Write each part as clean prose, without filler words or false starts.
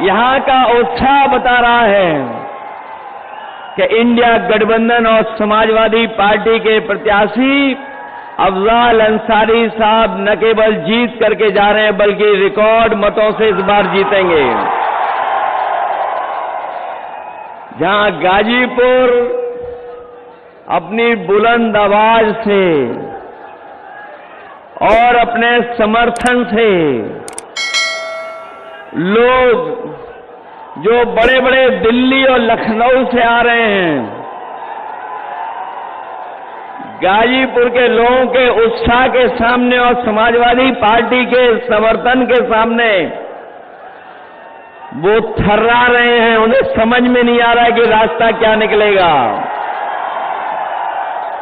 यहां का उत्साह बता रहा है कि इंडिया गठबंधन और समाजवादी पार्टी के प्रत्याशी अफजाल अंसारी साहब न केवल जीत करके जा रहे हैं बल्कि रिकॉर्ड मतों से इस बार जीतेंगे। जहां गाजीपुर अपनी बुलंद आवाज से और अपने समर्थन से लोग जो बड़े बड़े दिल्ली और लखनऊ से आ रहे हैं, गाजीपुर के लोगों के उत्साह के सामने और समाजवादी पार्टी के समर्थन के सामने वो थर्रा रहे हैं। उन्हें समझ में नहीं आ रहा है कि रास्ता क्या निकलेगा।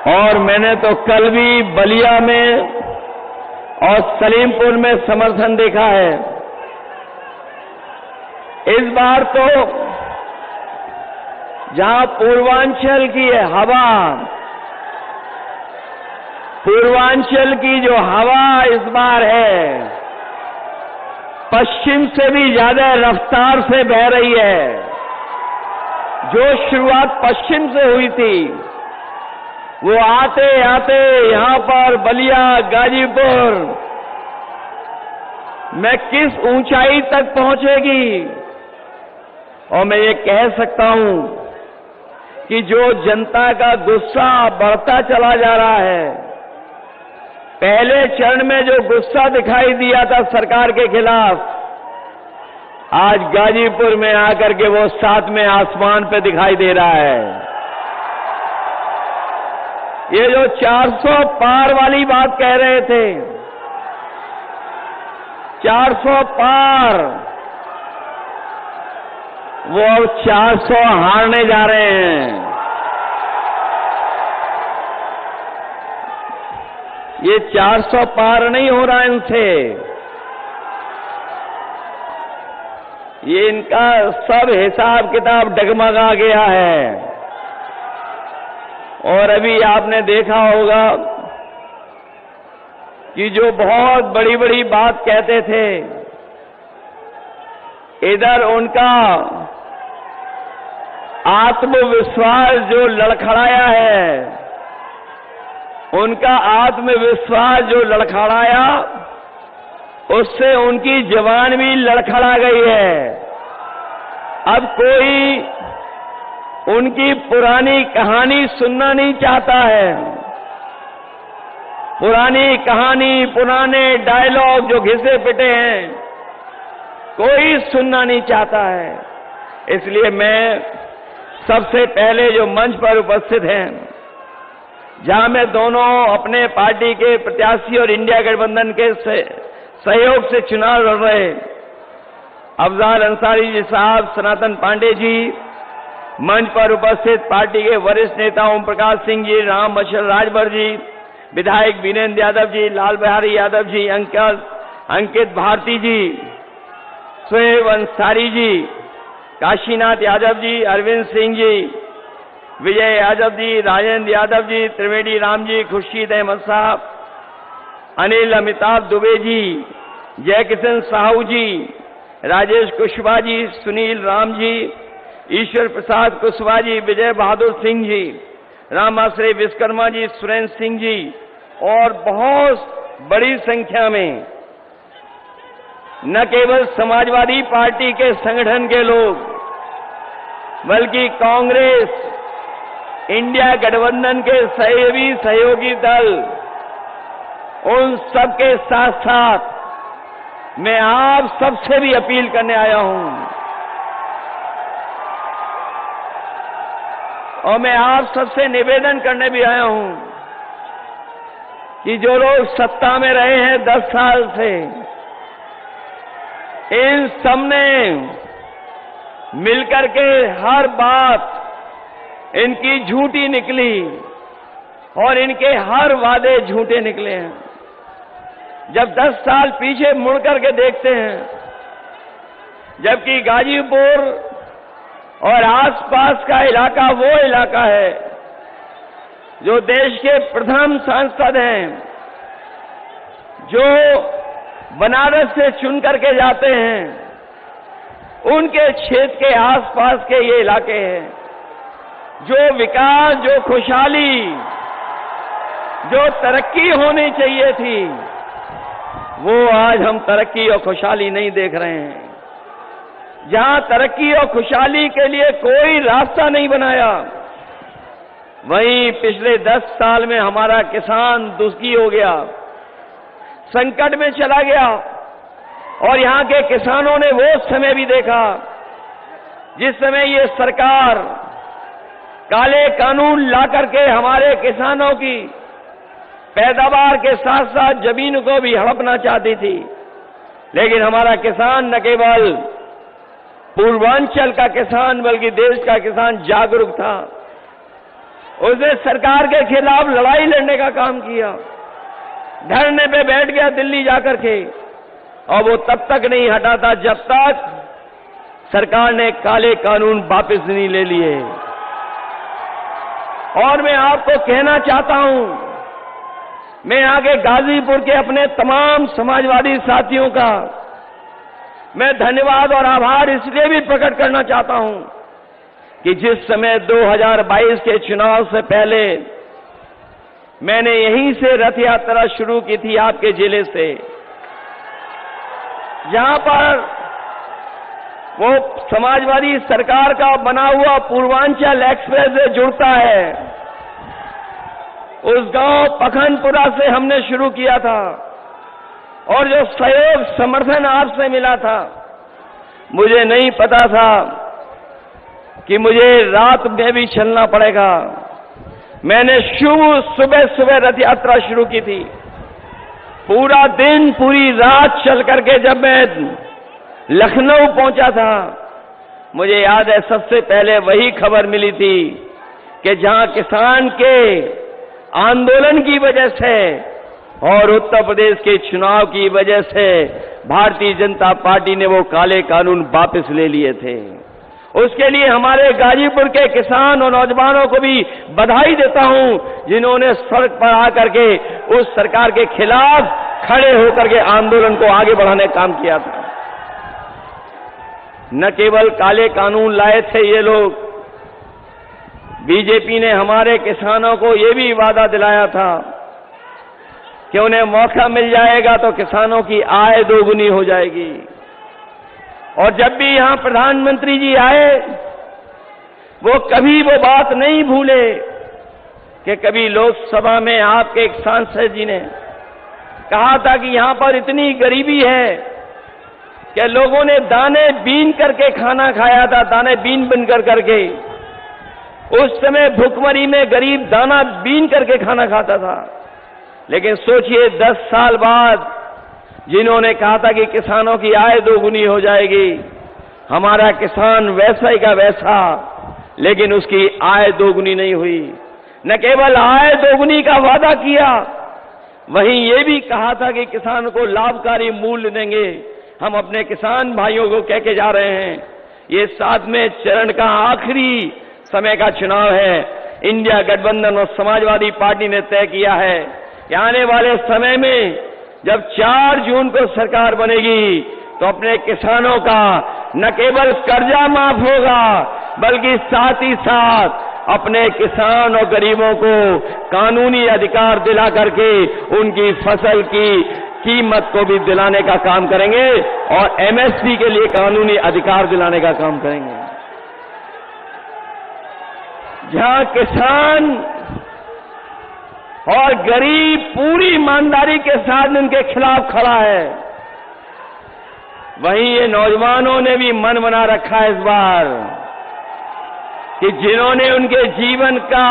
और मैंने तो कल भी बलिया में और सलीमपुर में समर्थन देखा है। इस बार तो जहां पूर्वांचल की हवा, पूर्वांचल की जो हवा इस बार है पश्चिम से भी ज्यादा रफ्तार से बह रही है। जो शुरुआत पश्चिम से हुई थी वो आते आते यहां पर बलिया, गाजीपुर में किस ऊंचाई तक पहुंचेगी। और मैं ये कह सकता हूं कि जो जनता का गुस्सा बढ़ता चला जा रहा है, पहले चरण में जो गुस्सा दिखाई दिया था सरकार के खिलाफ, आज गाजीपुर में आकर के वो सातवें आसमान पे दिखाई दे रहा है। ये जो 400 पार वाली बात कह रहे थे, 400 पार, वो अब 400 हारने जा रहे हैं। ये 400 पार नहीं हो रहा इनसे। ये इनका सब हिसाब किताब डगमगा गया है। और अभी आपने देखा होगा कि जो बहुत बड़ी बड़ी बात कहते थे, इधर उनका आत्मविश्वास जो लड़खड़ाया है, उनका आत्मविश्वास जो लड़खड़ाया, उससे उनकी जवान भी लड़खड़ा गई है। अब कोई उनकी पुरानी कहानी सुनना नहीं चाहता है। पुरानी कहानी, पुराने डायलॉग जो घिसे पिटे हैं, कोई सुनना नहीं चाहता है। इसलिए मैं सबसे पहले जो मंच पर उपस्थित हैं, जहां मैं दोनों अपने पार्टी के प्रत्याशी और इंडिया गठबंधन के सहयोग से चुनाव लड़ रहे अफजाल अंसारी जी साहब, सनातन पांडे जी, मंच पर उपस्थित पार्टी के वरिष्ठ नेता ओम प्रकाश सिंह जी, राम मशल राजभर जी, विधायक वीरेंद्र यादव जी, लाल बिहारी यादव जी, अंकित भारती जी, शोएब अंसारी जी, काशीनाथ यादव जी, अरविंद सिंह जी, विजय यादव जी, राजेंद्र यादव जी, त्रिवेदी राम जी, खुर्शीद अहमद साहब, अनिल अमिताभ दुबे जी, जय किशन साहू जी, राजेश कुशवाहा जी, सुनील राम जी, ईश्वर प्रसाद कुशवाहा जी, विजय बहादुर सिंह जी, रामाश्रय विश्वकर्मा जी, सुरेंद्र सिंह जी और बहुत बड़ी संख्या में न केवल समाजवादी पार्टी के संगठन के लोग बल्कि कांग्रेस, इंडिया गठबंधन के सभी सहयोगी दल, उन सबके साथ साथ मैं आप सबसे भी अपील करने आया हूं और मैं आप सबसे निवेदन करने भी आया हूं कि जो लोग सत्ता में रहे हैं 10 साल से, इन सबने मिलकर के हर बात इनकी झूठी निकली और इनके हर वादे झूठे निकले हैं। जब 10 साल पीछे मुड़ करके देखते हैं, जबकि गाजीपुर और आसपास का इलाका वो इलाका है जो देश के प्रथम सांसद हैं, जो बनारस से चुन करके जाते हैं, उनके क्षेत्र के आसपास के ये इलाके हैं। जो विकास, जो खुशहाली, जो तरक्की होनी चाहिए थी, वो आज हम तरक्की और खुशहाली नहीं देख रहे हैं। जहां तरक्की और खुशहाली के लिए कोई रास्ता नहीं बनाया, वहीं पिछले 10 साल में हमारा किसान दुखी हो गया, संकट में चला गया। और यहां के किसानों ने वो समय भी देखा जिस समय ये सरकार काले कानून ला करके हमारे किसानों की पैदावार के साथ साथ जमीन को भी हड़पना चाहती थी। लेकिन हमारा किसान न केवल पूर्वांचल का किसान बल्कि देश का किसान जागरूक था। उसने सरकार के खिलाफ लड़ाई लड़ने का काम किया, धरने पे बैठ गया दिल्ली जाकर के, और वो तब तक नहीं हटा था जब तक सरकार ने काले कानून वापस नहीं ले लिए। और मैं आपको कहना चाहता हूं, मैं आगे गाजीपुर के अपने तमाम समाजवादी साथियों का मैं धन्यवाद और आभार इसलिए भी प्रकट करना चाहता हूं कि जिस समय 2022 के चुनाव से पहले मैंने यहीं से रथ यात्रा शुरू की थी, आपके जिले से, जहां पर वो समाजवादी सरकार का बना हुआ पूर्वांचल एक्सप्रेस वे जुड़ता है, उस गांव पखनपुरा से हमने शुरू किया था। और जो सहयोग समर्थन आपसे मिला था, मुझे नहीं पता था कि मुझे रात में भी चलना पड़ेगा। मैंने सुबह सुबह रथ यात्रा शुरू की थी, पूरा दिन पूरी रात चल करके जब मैं लखनऊ पहुंचा था, मुझे याद है सबसे पहले वही खबर मिली थी कि जहां किसान के आंदोलन की वजह से और उत्तर प्रदेश के चुनाव की वजह से भारतीय जनता पार्टी ने वो काले कानून वापस ले लिए थे। उसके लिए हमारे गाजीपुर के किसान और नौजवानों को भी बधाई देता हूं, जिन्होंने सड़क पर आकर के उस सरकार के खिलाफ खड़े होकर के आंदोलन को आगे बढ़ाने का काम किया था। न केवल काले कानून लाए थे ये लोग, बीजेपी ने हमारे किसानों को ये भी वादा दिलाया था कि उन्हें मौका मिल जाएगा तो किसानों की आय दोगुनी हो जाएगी। और जब भी यहां प्रधानमंत्री जी आए, वो कभी वो बात नहीं भूले कि कभी लोकसभा में आपके एक सांसद जी ने कहा था कि यहां पर इतनी गरीबी है कि लोगों ने दाने बीन करके खाना खाया था, दाने बीन बनकर करके। उस समय भुखमरी में गरीब दाना बीन करके खाना खाता था। लेकिन सोचिए 10 साल बाद जिन्होंने कहा था कि किसानों की आय दोगुनी हो जाएगी, हमारा किसान वैसा ही का वैसा, लेकिन उसकी आय दोगुनी नहीं हुई। न केवल आय दोगुनी का वादा किया, वहीं ये भी कहा था कि किसान को लाभकारी मूल्य देंगे। हम अपने किसान भाइयों को कह के जा रहे हैं, ये 7वें चरण का आखिरी समय का चुनाव है। इंडिया गठबंधन और समाजवादी पार्टी ने तय किया है कि आने वाले समय में जब 4 जून को सरकार बनेगी तो अपने किसानों का न केवल कर्जा माफ होगा, बल्कि साथ ही साथ अपने किसान और गरीबों को कानूनी अधिकार दिला करके उनकी फसल की कीमत को भी दिलाने का काम करेंगे और एमएसपी के लिए कानूनी अधिकार दिलाने का काम करेंगे। जहां किसान और गरीब पूरी ईमानदारी के साथ उनके खिलाफ खड़ा है, वहीं ये नौजवानों ने भी मन बना रखा है इस बार कि जिन्होंने उनके जीवन का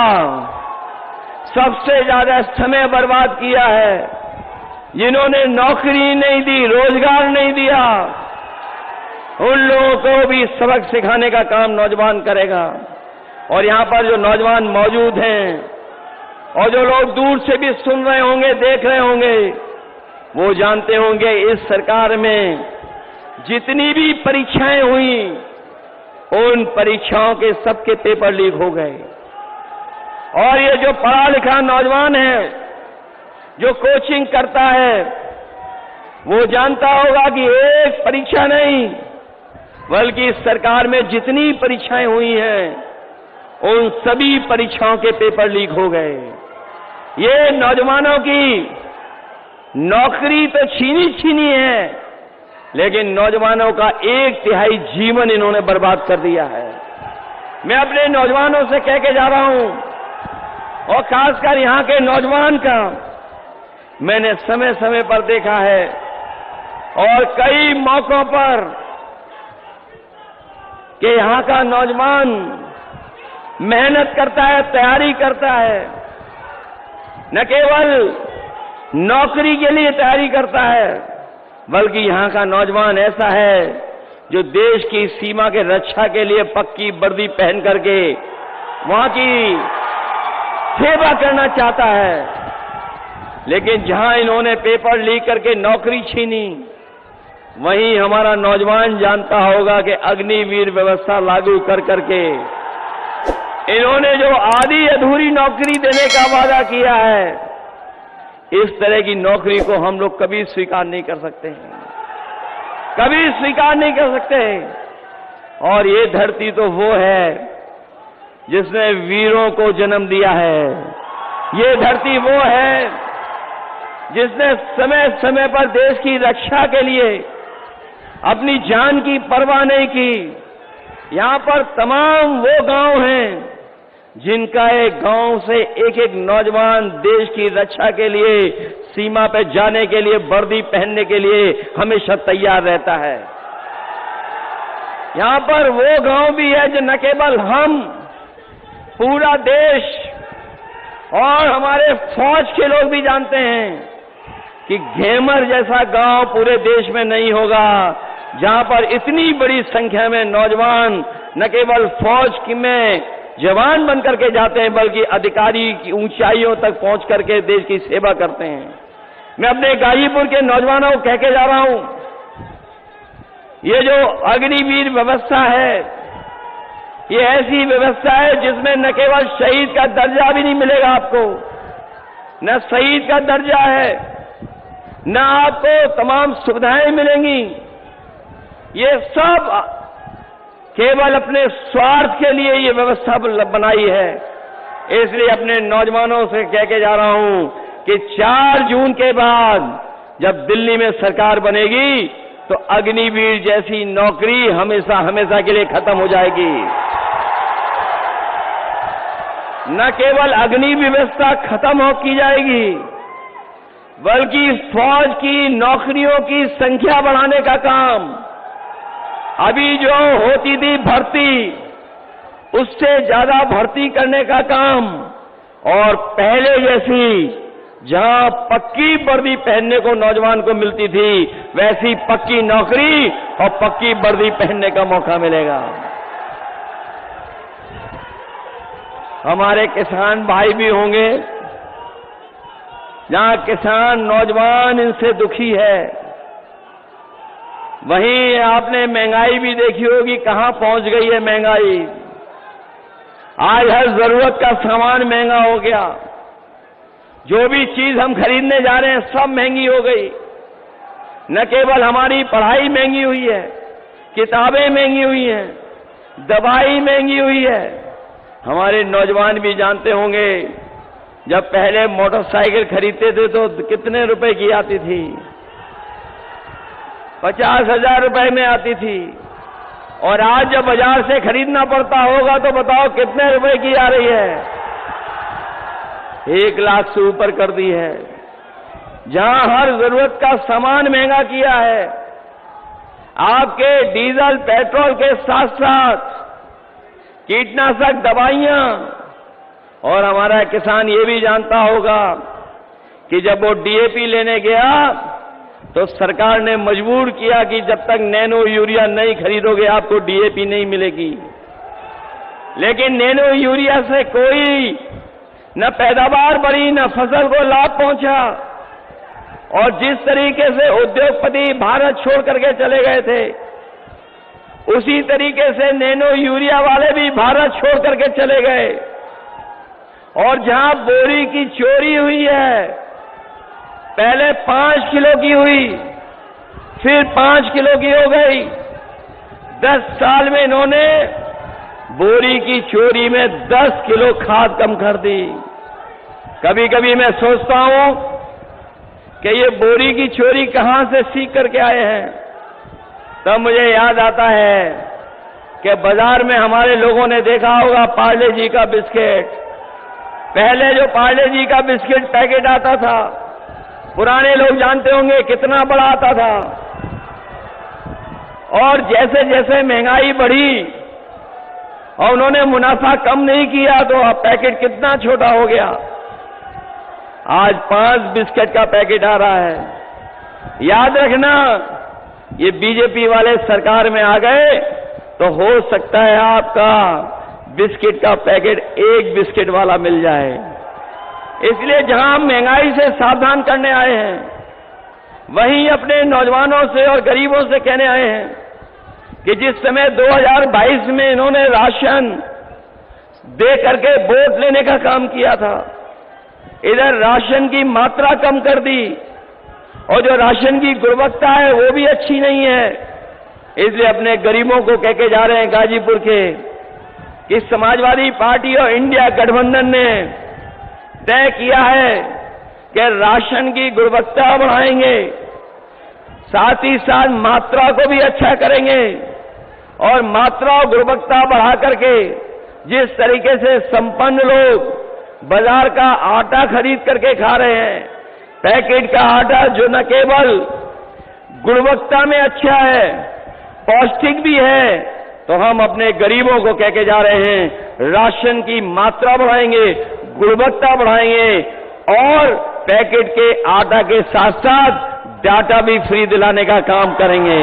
सबसे ज्यादा समय बर्बाद किया है, जिन्होंने नौकरी नहीं दी, रोजगार नहीं दिया, उन लोगों को भी सबक सिखाने का काम नौजवान करेगा। और यहां पर जो नौजवान मौजूद हैं और जो लोग दूर से भी सुन रहे होंगे, देख रहे होंगे, वो जानते होंगे इस सरकार में जितनी भी परीक्षाएं हुई, उन परीक्षाओं के सबके पेपर लीक हो गए। और ये जो पढ़ा लिखा नौजवान है, जो कोचिंग करता है, वो जानता होगा कि एक परीक्षा नहीं, बल्कि इस सरकार में जितनी परीक्षाएं हुई हैं उन सभी परीक्षाओं के पेपर लीक हो गए। ये नौजवानों की नौकरी तो छीनी है, लेकिन नौजवानों का 1/3 जीवन इन्होंने बर्बाद कर दिया है। मैं अपने नौजवानों से कह के जा रहा हूं, और खासकर यहां के नौजवान का मैंने समय समय पर देखा है और कई मौकों पर कि यहां का नौजवान मेहनत करता है, तैयारी करता है, न केवल नौकरी के लिए तैयारी करता है, बल्कि यहां का नौजवान ऐसा है जो देश की सीमा के रक्षा के लिए पक्की वर्दी पहन करके वहां की सेवा करना चाहता है। लेकिन जहां इन्होंने पेपर लीक करके नौकरी छीनी, वहीं हमारा नौजवान जानता होगा कि अग्निवीर व्यवस्था लागू कर करके इन्होंने जो आधी अधूरी नौकरी देने का वादा किया है, इस तरह की नौकरी को हम लोग कभी स्वीकार नहीं कर सकते हैं, कभी स्वीकार नहीं कर सकते हैं। और ये धरती तो वो है जिसने वीरों को जन्म दिया है। ये धरती वो है जिसने समय समय पर देश की रक्षा के लिए अपनी जान की परवाह नहीं की। यहां पर तमाम वो गांव हैं जिनका एक गांव से एक एक नौजवान देश की रक्षा के लिए, सीमा पे जाने के लिए, वर्दी पहनने के लिए हमेशा तैयार रहता है। यहां पर वो गांव भी है जो न केवल हम, पूरा देश और हमारे फौज के लोग भी जानते हैं कि घेमर जैसा गांव पूरे देश में नहीं होगा जहां पर इतनी बड़ी संख्या में नौजवान न केवल फौज में जवान बन करके जाते हैं, बल्कि अधिकारी की ऊंचाइयों तक पहुंच करके देश की सेवा करते हैं। मैं अपने गाजीपुर के नौजवानों को कह के जा रहा हूं, ये जो अग्निवीर व्यवस्था है, ये ऐसी व्यवस्था है जिसमें न केवल शहीद का दर्जा भी नहीं मिलेगा आपको, न शहीद का दर्जा है, न आपको तमाम सुविधाएं मिलेंगी। ये सब केवल अपने स्वार्थ के लिए ये व्यवस्था बनाई है। इसलिए अपने नौजवानों से कह के जा रहा हूं कि 4 जून के बाद जब दिल्ली में सरकार बनेगी तो अग्निवीर जैसी नौकरी हमेशा हमेशा के लिए खत्म हो जाएगी। न केवल अग्नि व्यवस्था खत्म हो की जाएगी, बल्कि फौज की नौकरियों की संख्या बढ़ाने का काम, अभी जो होती थी भर्ती, उससे ज्यादा भर्ती करने का काम, और पहले जैसी जहां पक्की वर्दी पहनने को नौजवान को मिलती थी, वैसी पक्की नौकरी और पक्की वर्दी पहनने का मौका मिलेगा। हमारे किसान भाई भी होंगे, जहां किसान नौजवान इनसे दुखी है, वहीं आपने महंगाई भी देखी होगी, कहां पहुंच गई है महंगाई। आज हर जरूरत का सामान महंगा हो गया, जो भी चीज हम खरीदने जा रहे हैं सब महंगी हो गई। न केवल हमारी पढ़ाई महंगी हुई है, किताबें महंगी हुई हैं, दवाई महंगी हुई है। हमारे नौजवान भी जानते होंगे, जब पहले मोटरसाइकिल खरीदते थे तो कितने रुपए की आती थी, 50,000 रुपए में आती थी, और आज जब बाजार से खरीदना पड़ता होगा तो बताओ कितने रुपए की आ रही है, 1 लाख से ऊपर कर दी है। जहां हर जरूरत का सामान महंगा किया है, आपके डीजल पेट्रोल के साथ साथ कीटनाशक दवाइयां, और हमारा किसान ये भी जानता होगा कि जब वो डीएपी लेने गया तो सरकार ने मजबूर किया कि जब तक नैनो यूरिया नहीं खरीदोगे आपको डीएपी नहीं मिलेगी। लेकिन नैनो यूरिया से कोई न पैदावार बढ़ी, न फसल को लाभ पहुंचा, और जिस तरीके से उद्योगपति भारत छोड़ करके चले गए थे, उसी तरीके से नैनो यूरिया वाले भी भारत छोड़ करके चले गए। और जहां बोरी की चोरी हुई है, पहले 5 किलो की हुई, फिर 5 किलो की हो गई, 10 साल में इन्होंने बोरी की चोरी में 10 किलो खाद कम कर दी। कभी कभी मैं सोचता हूं कि ये बोरी की चोरी कहां से सीख करके आए हैं। तब मुझे याद आता है कि बाजार में हमारे लोगों ने देखा होगा पार्ले जी का बिस्किट। पहले जो पार्ले जी का बिस्किट पैकेट आता था, पुराने लोग जानते होंगे कितना बड़ा आता था, और जैसे जैसे महंगाई बढ़ी और उन्होंने मुनाफा कम नहीं किया तो अब पैकेट कितना छोटा हो गया। आज 5 बिस्किट का पैकेट आ रहा है। याद रखना, ये बीजेपी वाले सरकार में आ गए तो हो सकता है आपका बिस्किट का पैकेट 1 बिस्किट वाला मिल जाए। इसलिए जहां हम महंगाई से सावधान करने आए हैं, वहीं अपने नौजवानों से और गरीबों से कहने आए हैं कि जिस समय 2022 में इन्होंने राशन दे करके वोट लेने का काम किया था, इधर राशन की मात्रा कम कर दी और जो राशन की गुणवत्ता है वो भी अच्छी नहीं है। इसलिए अपने गरीबों को कह के जा रहे हैं गाजीपुर के कि समाजवादी पार्टी और इंडिया गठबंधन ने तय किया है कि राशन की गुणवत्ता बढ़ाएंगे, साथ ही साथ मात्रा को भी अच्छा करेंगे। और मात्रा और गुणवत्ता बढ़ा करके जिस तरीके से संपन्न लोग बाजार का आटा खरीद करके खा रहे हैं, पैकेट का आटा जो न केवल गुणवत्ता में अच्छा है, पौष्टिक भी है, तो हम अपने गरीबों को कह के जा रहे हैं राशन की मात्रा बढ़ाएंगे, गुणवत्ता बढ़ाएंगे और पैकेट के आटा के साथ साथ डाटा भी फ्री दिलाने का काम करेंगे।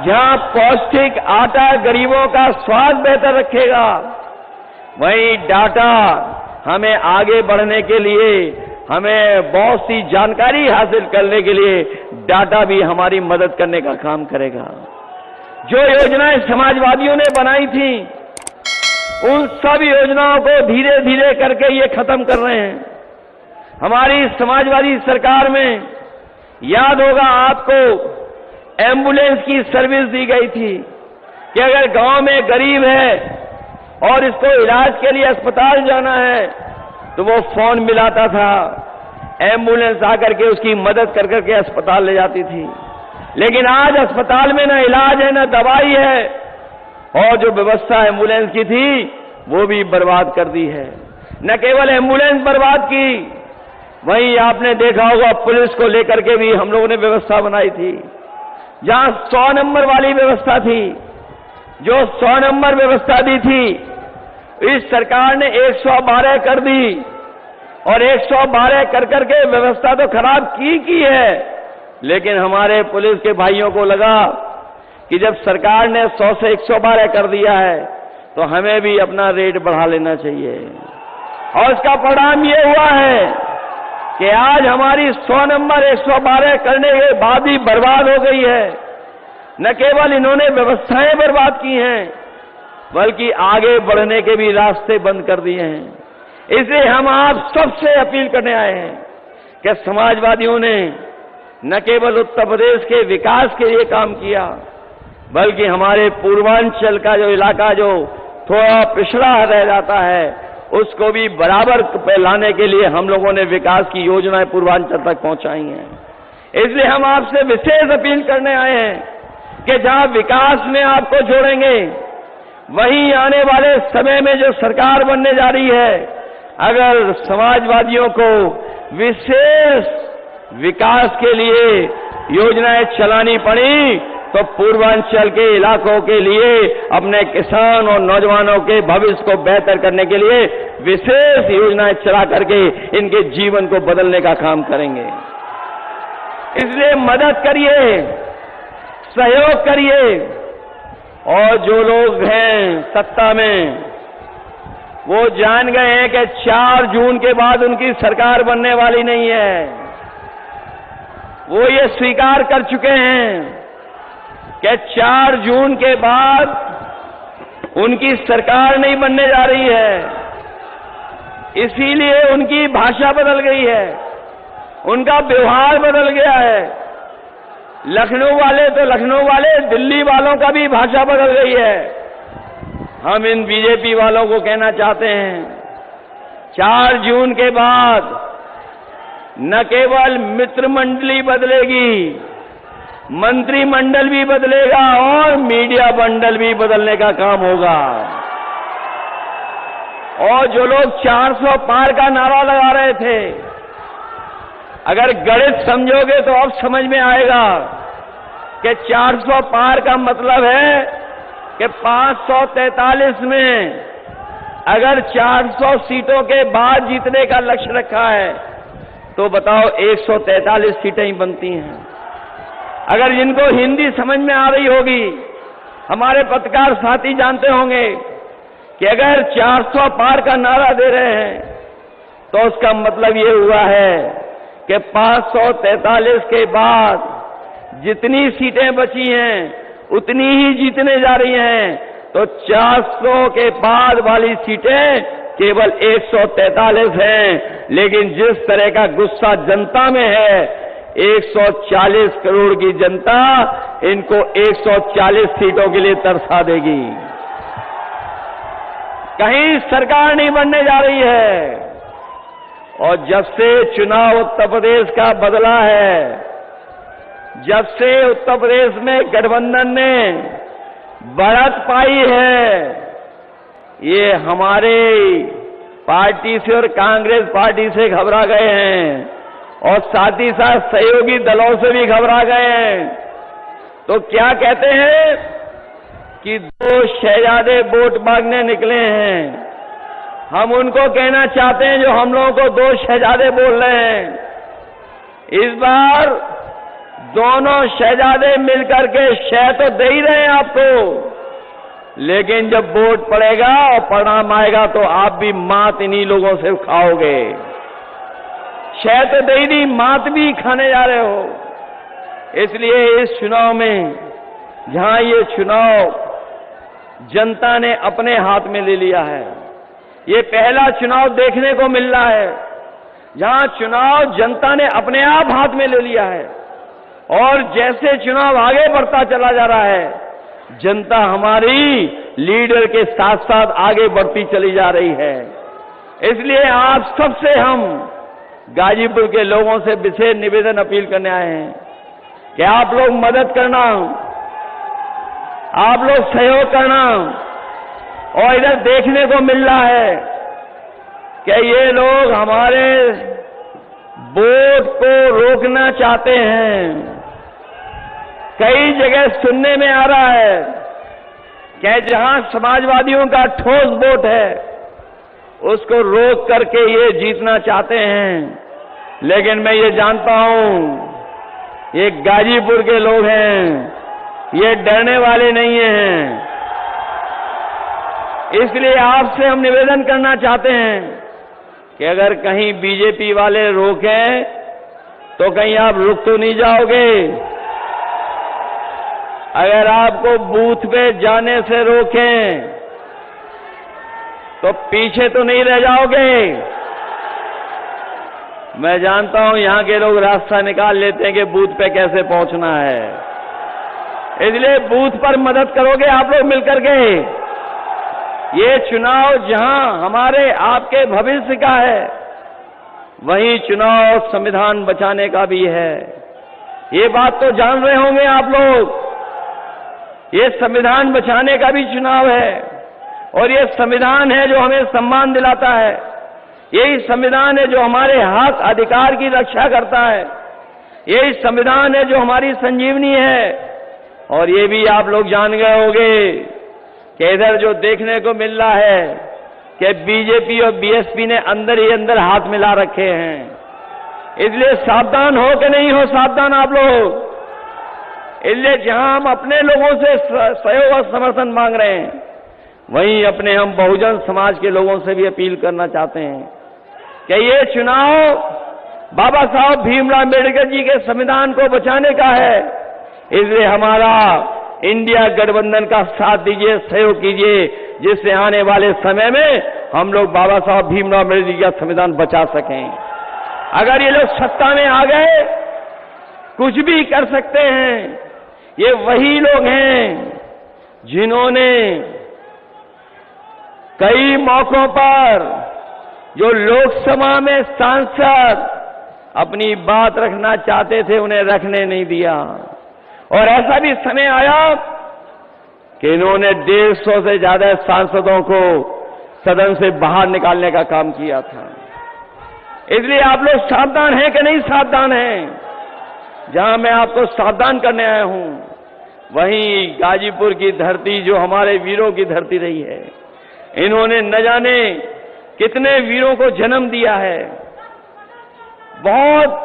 जहां पौष्टिक आटा गरीबों का स्वास्थ्य बेहतर रखेगा, वहीं डाटा हमें आगे बढ़ने के लिए, हमें बहुत सी जानकारी हासिल करने के लिए डाटा भी हमारी मदद करने का काम करेगा। जो योजनाएं समाजवादियों ने बनाई थी, उन सब योजनाओं को धीरे धीरे करके ये खत्म कर रहे हैं। हमारी समाजवादी सरकार में याद होगा आपको, एम्बुलेंस की सर्विस दी गई थी कि अगर गांव में गरीब है और इसको इलाज के लिए अस्पताल जाना है तो वो फोन मिलाता था, एम्बुलेंस आकर के उसकी मदद कर करके अस्पताल ले जाती थी। लेकिन आज अस्पताल में न इलाज है, न दवाई है, और जो व्यवस्था एम्बुलेंस की थी वो भी बर्बाद कर दी है। न केवल एम्बुलेंस बर्बाद की, वहीं आपने देखा होगा पुलिस को लेकर के भी हम लोगों ने व्यवस्था बनाई थी। जहां 100 नंबर वाली व्यवस्था थी, जो 100 नंबर व्यवस्था दी थी, इस सरकार ने 112 कर दी। और 112 कर करके व्यवस्था तो खराब की है, लेकिन हमारे पुलिस के भाइयों को लगा कि जब सरकार ने 100 से 112 कर दिया है तो हमें भी अपना रेट बढ़ा लेना चाहिए। और इसका परिणाम ये हुआ है कि आज हमारी 100 नंबर 112 करने के बाद ही बर्बाद हो गई है। न केवल इन्होंने व्यवस्थाएं बर्बाद की हैं, बल्कि आगे बढ़ने के भी रास्ते बंद कर दिए हैं। इसलिए हम आप सबसे अपील करने आए हैं कि समाजवादियों ने न केवल उत्तर प्रदेश के विकास के लिए काम किया, बल्कि हमारे पूर्वांचल का जो इलाका जो थोड़ा पिछड़ा रह जाता है, उसको भी बराबर पे लाने के लिए हम लोगों ने विकास की योजनाएं पूर्वांचल तक पहुंचाई हैं। इसलिए हम आपसे विशेष अपील करने आए हैं कि जहां विकास में आपको जोड़ेंगे, वहीं आने वाले समय में जो सरकार बनने जा रही है, अगर समाजवादियों को विशेष विकास के लिए योजनाएं चलानी पड़ी तो पूर्वांचल के इलाकों के लिए अपने किसान और नौजवानों के भविष्य को बेहतर करने के लिए विशेष योजनाएं चला करके इनके जीवन को बदलने का काम करेंगे। इसलिए मदद करिए, सहयोग करिए। और जो लोग हैं सत्ता में, वो जान गए हैं कि 4 जून के बाद उनकी सरकार बनने वाली नहीं है। वो ये स्वीकार कर चुके हैं कि 4 जून के बाद उनकी सरकार नहीं बनने जा रही है। इसीलिए उनकी भाषा बदल गई है, उनका व्यवहार बदल गया है। लखनऊ वाले तो लखनऊ वाले, दिल्ली वालों का भी भाषा बदल गई है। हम इन बीजेपी वालों को कहना चाहते हैं, 4 जून के बाद न केवल मित्र मंडली बदलेगी, मंत्रिमंडल भी बदलेगा और मीडिया मंडल भी बदलने का काम होगा। और जो लोग 400 पार का नारा लगा रहे थे, अगर गणित समझोगे तो अब समझ में आएगा कि 400 पार का मतलब है कि 543 में अगर 400 सीटों के बाद जीतने का लक्ष्य रखा है तो बताओ 143 सीटें ही बनती हैं। अगर जिनको हिंदी समझ में आ रही होगी, हमारे पत्रकार साथी जानते होंगे कि अगर 400 पार का नारा दे रहे हैं तो उसका मतलब ये हुआ है कि 543 के बाद जितनी सीटें बची हैं उतनी ही जीतने जा रही हैं। तो 400 के बाद वाली सीटें केवल 143 हैं, लेकिन जिस तरह का गुस्सा जनता में है, 140 करोड़ की जनता इनको 140 सीटों के लिए तरसा देगी। कहीं सरकार नहीं बनने जा रही है। और जब से चुनाव उत्तर प्रदेश का बदला है, जब से उत्तर प्रदेश में गठबंधन ने बढ़त पाई है, ये हमारे पार्टी से और कांग्रेस पार्टी से घबरा गए हैं और साथ ही साथ सहयोगी दलों से भी घबरा गए हैं। तो क्या कहते हैं कि 2 शहजादे वोट मांगने निकले हैं। हम उनको कहना चाहते हैं जो हम लोगों को 2 शहजादे बोल रहे हैं, इस बार दोनों शहजादे मिलकर के शह तो दे ही रहे हैं आपको, लेकिन जब वोट पड़ेगा और परिणाम आएगा तो आप भी मात इन्हीं लोगों से खाओगे। शह तो दे ही नहीं, मात भी खाने जा रहे हो। इसलिए इस चुनाव में, जहां ये चुनाव जनता ने अपने हाथ में ले लिया है, ये पहला चुनाव देखने को मिल रहा है जहां चुनाव जनता ने अपने आप हाथ में ले लिया है। और जैसे चुनाव आगे बढ़ता चला जा रहा है, जनता हमारी लीडर के साथ साथ आगे बढ़ती चली जा रही है। इसलिए आप सबसे हम गाजीपुर के लोगों से विशेष निवेदन अपील करने आए हैं कि आप लोग मदद करना, आप लोग सहयोग करना। और इधर देखने को मिल रहा है कि ये लोग हमारे वोट को रोकना चाहते हैं। कई जगह सुनने में आ रहा है कि जहां समाजवादियों का ठोस वोट है उसको रोक करके ये जीतना चाहते हैं। लेकिन मैं ये जानता हूं ये गाजीपुर के लोग हैं, ये डरने वाले नहीं हैं। इसलिए आपसे हम निवेदन करना चाहते हैं कि अगर कहीं बीजेपी वाले रोकें तो कहीं आप रुक तो नहीं जाओगे। अगर आपको बूथ पे जाने से रोकें तो पीछे तो नहीं रह जाओगे। मैं जानता हूं यहां के लोग रास्ता निकाल लेते हैं कि बूथ पे कैसे पहुंचना है, इसलिए बूथ पर मदद करोगे आप लोग मिलकर के। ये चुनाव जहां हमारे आपके भविष्य का है, वहीं चुनाव संविधान बचाने का भी है। ये बात तो जान रहे होंगे आप लोग। ये संविधान बचाने का भी चुनाव है और ये संविधान है जो हमें सम्मान दिलाता है। यही संविधान है जो हमारे हक अधिकार की रक्षा करता है। यही संविधान है जो हमारी संजीवनी है। और ये भी आप लोग जान गए होंगे कि इधर जो देखने को मिल रहा है कि बीजेपी और बीएसपी ने अंदर ही अंदर हाथ मिला रखे हैं। इसलिए सावधान हो कि नहीं हो सावधान आप लोग। इसलिए जहां हम अपने लोगों से सहयोग और समर्थन मांग रहे हैं, वहीं अपने हम बहुजन समाज के लोगों से भी अपील करना चाहते हैं कि ये चुनाव बाबा साहब भीमराव अम्बेडकर जी के संविधान को बचाने का है। इसलिए हमारा इंडिया गठबंधन का साथ दीजिए, सहयोग कीजिए, जिससे आने वाले समय में हम लोग बाबा साहब भीमराव अम्बेडकर जी का संविधान बचा सकें। अगर ये लोग सत्ता में आ गए कुछ भी कर सकते हैं। ये वही लोग हैं जिन्होंने कई मौकों पर जो लोकसभा में सांसद अपनी बात रखना चाहते थे उन्हें रखने नहीं दिया, और ऐसा भी समय आया कि इन्होंने 150 से ज्यादा सांसदों को सदन से बाहर निकालने का काम किया था। इसलिए आप लोग सावधान हैं कि नहीं सावधान हैं? जहां मैं आपको सावधान करने आया हूं वहीं गाजीपुर की धरती जो हमारे वीरों की धरती रही है, इन्होंने न जाने कितने वीरों को जन्म दिया है, बहुत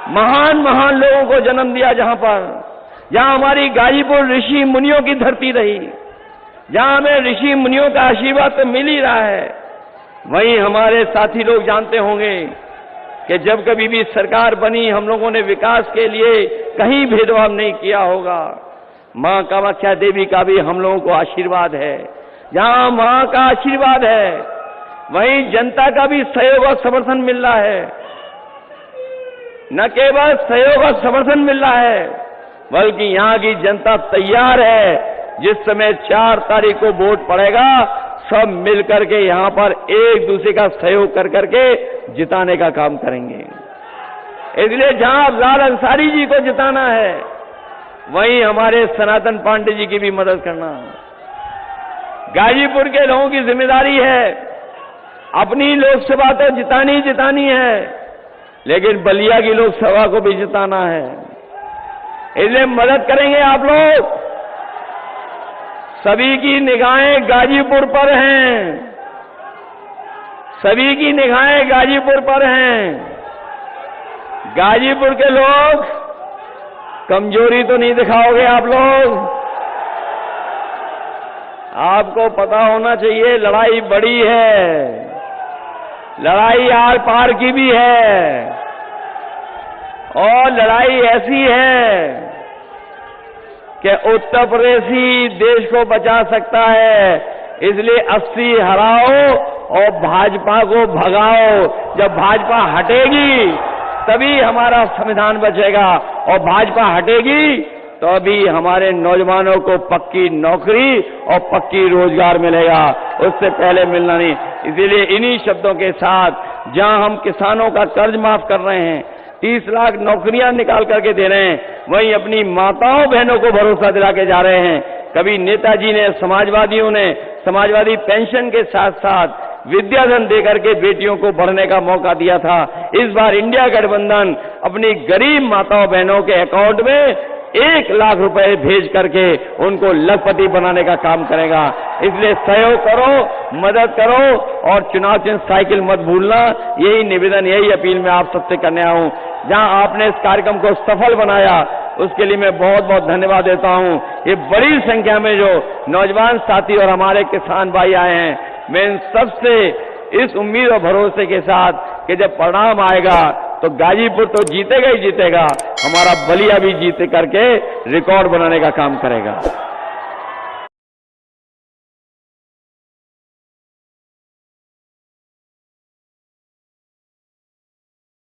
महान महान लोगों को जन्म दिया। जहां हमारी गाजीपुर ऋषि मुनियों की धरती रही, जहां हमें ऋषि मुनियों का आशीर्वाद तो मिल ही रहा है, वहीं हमारे साथी लोग जानते होंगे कि जब कभी भी सरकार बनी हम लोगों ने विकास के लिए कहीं भेदभाव नहीं किया होगा। मां कामाख्या देवी का भी हम लोगों को आशीर्वाद है। जहां मां का आशीर्वाद है वहीं जनता का भी सहयोग और समर्थन मिल रहा है। न केवल सहयोग और समर्थन मिल रहा है बल्कि यहां की जनता तैयार है। जिस समय 4 तारीख को वोट पड़ेगा सब मिलकर के यहां पर एक दूसरे का सहयोग कर करके जिताने का काम करेंगे। इसलिए जहां अफजाल अंसारी जी को जिताना है वहीं हमारे सनातन पांडे जी की भी मदद करना। गाजीपुर के लोगों की जिम्मेदारी है, अपनी लोकसभा तो जितानी है, लेकिन बलिया की लोकसभा को भी जिताना है। इसलिए मदद करेंगे आप लोग। सभी की निगाहें गाजीपुर पर हैं, सभी की निगाहें गाजीपुर पर हैं। गाजीपुर के लोग कमजोरी तो नहीं दिखाओगे आप लोग। आपको पता होना चाहिए लड़ाई बड़ी है, लड़ाई आर पार की भी है, और लड़ाई ऐसी है कि उत्तर प्रदेश ही देश को बचा सकता है। इसलिए 80 हराओ और भाजपा को भगाओ। जब भाजपा हटेगी तभी हमारा संविधान बचेगा, और भाजपा हटेगी तो अभी हमारे नौजवानों को पक्की नौकरी और पक्की रोजगार मिलेगा, उससे पहले मिलना नहीं। इसीलिए इन्हीं शब्दों के साथ जहां हम किसानों का कर्ज माफ कर रहे हैं, 30 लाख नौकरियां निकाल करके दे रहे हैं, वहीं अपनी माताओं बहनों को भरोसा दिला के जा रहे हैं। कभी नेताजी ने, समाजवादियों ने समाजवादी पेंशन के साथ साथ विद्याधन देकर के बेटियों को बढ़ने का मौका दिया था। इस बार इंडिया गठबंधन अपनी गरीब माताओं बहनों के अकाउंट में 1 लाख रुपए भेज करके उनको लखपति बनाने का काम करेगा। इसलिए सहयोग करो, मदद करो, और चुनाव चिन्ह साइकिल मत भूलना। यही निवेदन, यही अपील मैं आप सबसे करने आया हूं। जहां आपने इस कार्यक्रम को सफल बनाया उसके लिए मैं बहुत बहुत धन्यवाद देता हूं। ये बड़ी संख्या में जो नौजवान साथी और हमारे किसान भाई आए हैं, मैं इन सबसे इस उम्मीद और भरोसे के साथ कि जब परिणाम आएगा तो गाजीपुर तो जीतेगा ही जीतेगा, हमारा बलिया भी जीत करके रिकॉर्ड बनाने का काम करेगा।